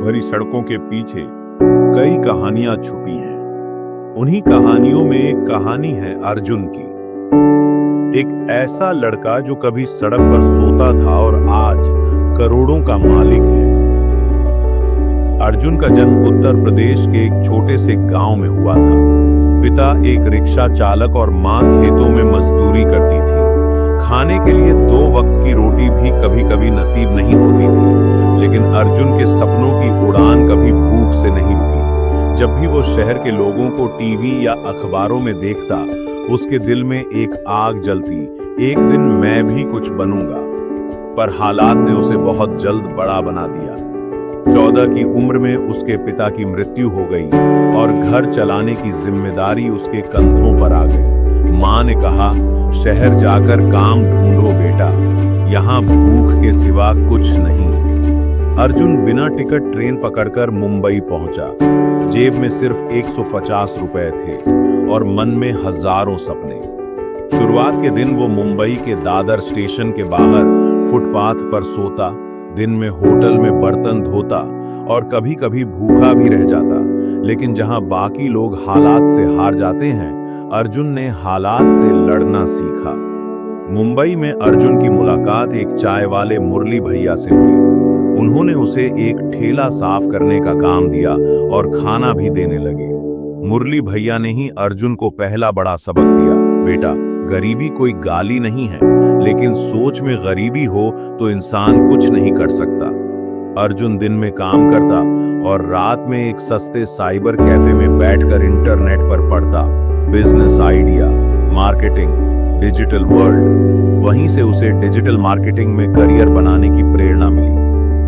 भरी सड़कों के पीछे कई कहानियां छुपी हैं। उन्हीं कहानियों में एक कहानी है अर्जुन की। एक ऐसा लड़का जो कभी सड़क पर सोता था और आज करोड़ों का मालिक है। अर्जुन का जन्म उत्तर प्रदेश के एक छोटे से गांव में हुआ था। पिता एक रिक्शा चालक और मां खेतों में मजदूरी करती थी। खाने के लिए 2 वक्त की रोटी भी कभी कभी नसीब नहीं होती थी, लेकिन अर्जुन के सपनों की उड़ान कभी भूख से नहीं रुकी। जब भी वो शहर के लोगों को टीवी या अखबारों में देखता, उसके दिल में एक आग जलती, एक दिन मैं भी कुछ बनूंगा। पर हालात ने उसे बहुत जल्द बड़ा बना दिया। 14 की उम्र में उसके पिता की मृत्यु हो गई और घर चलाने की जिम्मेदारी उसके कंधों पर आ गई। मां ने कहा, शहर जाकर काम ढूंढो बेटा, यहाँ भूख के सिवा कुछ नहीं। अर्जुन बिना टिकट ट्रेन पकड़कर मुंबई पहुंचा। जेब में सिर्फ 150 रुपए थे और मन में हजारों सपने। शुरुआत के दिन वो मुंबई के दादर स्टेशन के बाहर फुटपाथ पर सोता, दिन में होटल में बर्तन धोता और कभी कभी भूखा भी रह जाता। लेकिन जहां बाकी लोग हालात से हार जाते हैं, अर्जुन ने हालात से लड़ना सीखा। मुंबई में अर्जुन की मुलाकात एक चाय वाले मुरली भैया से हुई। उन्होंने उसे एक ठेला साफ करने का काम दिया और खाना भी देने लगे। मुरली भैया ने ही अर्जुन को पहला बड़ा सबक दिया, बेटा, गरीबी कोई गाली नहीं है, लेकिन सोच में गरीबी हो तो इंसान कुछ नहीं कर सकता। अर्जुन दिन में काम करता और रात में एक सस्ते साइबर कैफे में बैठकर इंटरनेट पर पढ़ता, business idea, marketing, digital world. वहीं से उसे डिजिटल मार्केटिंग में करियर बनाने की प्रेरणा मिली।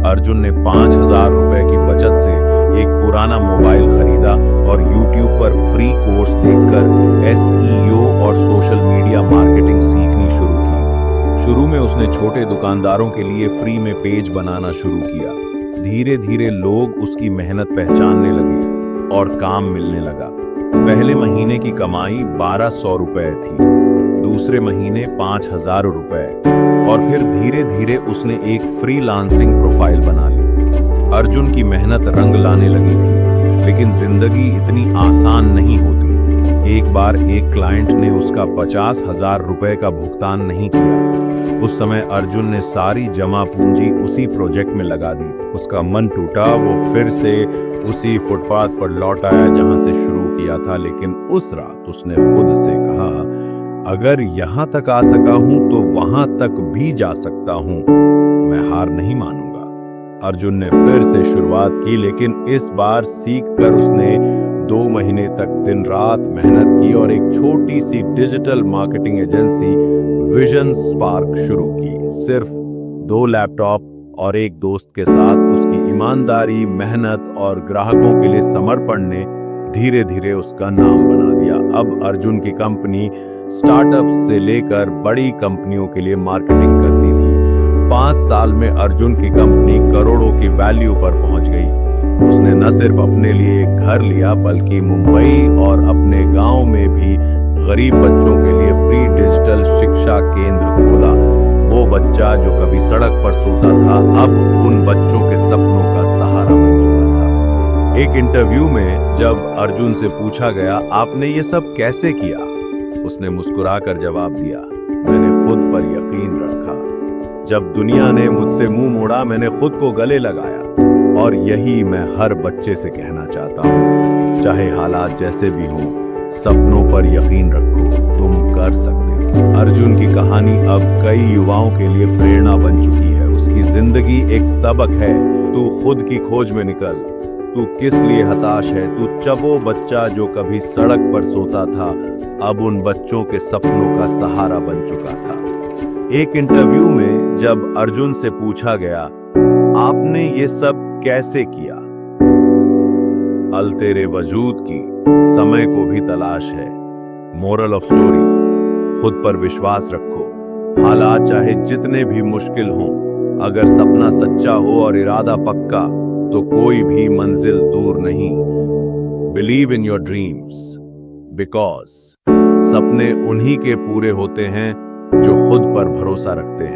अर्जुन ने 5000 रुपए की बचत से एक पुराना मोबाइल खरीदा और YouTube पर फ्री कोर्स देखकर SEO और सोशल मीडिया मार्केटिंग सीखनी शुरू की। शुरू में उसने छोटे दुकानदारों के लिए फ्री में पेज बनाना शुरू किया। धीरे धीरे लोग उसकी मेहनत पहचानने लगे और काम मिलने लगा। पहले महीने की कमाई 1200 रुपए थी, दूसरे महीने 5000 रुपए, और फिर धीरे धीरे उसने एक फ्रीलांसिंग प्रोफाइल बना ली। अर्जुन की मेहनत रंग लाने लगी थी, लेकिन जिंदगी इतनी आसान नहीं होती। एक बार एक क्लाइंट ने उसका 50,000 रुपए का भुगतान नहीं किया। उस समय अर्जुन ने सारी जमा पूंजी उसी प्रोजेक्ट में लगा दी। उसका मन टूटा। वो फिर से उसी फुटपाथ पर लौट आया जहां से शुरू किया था, लेकिन उस रात उसने खुद से कहा, अगर यहां तक आ सका हूं तो वहां तक भी जा सकता हूं, मैं हार नहीं मानूंगा। अर्जुन ने फिर से शुरुआत की, लेकिन इस बार सीख कर उसने 2 महीने तक दिन रात मेहनत की और एक छोटी सी digital marketing agency Vision Spark शुरू की। सिर्फ 2 लैपटॉप और एक दोस्त के साथ उसकी ईमानदारी, मेहनत और ग्राहकों के लिए समर्पण ने धीरे धीरे उसका नाम बना दिया। अब अर्जुन की कंपनी स्टार्टअप्स से लेकर बड़ी कंपनियों के लिए मार्केटिंग करती थी। 5 साल में अर्जुन की कंपनी करोड़ों की वैल्यू पर पहुंच गई। उसने न सिर्फ अपने लिए एक घर लिया, बल्कि मुंबई और अपने गांव में भी गरीब बच्चों के लिए फ्री डिजिटल शिक्षा केंद्र खोला। वो बच्चा जो कभी सड़क पर सोता था, अब उन बच्चों के सपनों का सहारा बन चुका था। एक इंटरव्यू में जब अर्जुन से पूछा गया, आपने ये सब कैसे किया, उसने मुस्कुराकर जवाब दिया, मैंने खुद पर यकीन रखा। जब दुनिया ने मुझसे मुंह मोड़ा, मैंने खुद को गले लगाया। और यही मैं हर बच्चे से कहना चाहता हूँ, चाहे हालात जैसे भी हों, सपनों पर यकीन रखो, तुम कर सकते हो। अर्जुन की कहानी अब कई युवाओं के लिए प्रेरणा बन चुकी है। उसकी जिंदगी एक सबक है, तू खुद की खोज में निकल। तू किस लिए हताश है? तू चबो बच्चा जो कभी सड़क पर सोता था, अब उन बच्चों के सपनों का सहारा बन चुका था। एक इंटरव्यू में जब अर्जुन से पूछा गया, आपने ये सब कैसे किया? अल तेरे वजूद की समय को भी तलाश है। मोरल ऑफ स्टोरी, खुद पर विश्वास रखो। हालात चाहे जितने भी मुश्किल हों, अगर सपना सच्चा हो और इरादा पक्का, तो कोई भी मंजिल दूर नहीं। Believe in your dreams, because सपने उन्हीं के पूरे होते हैं जो खुद पर भरोसा रखते हैं।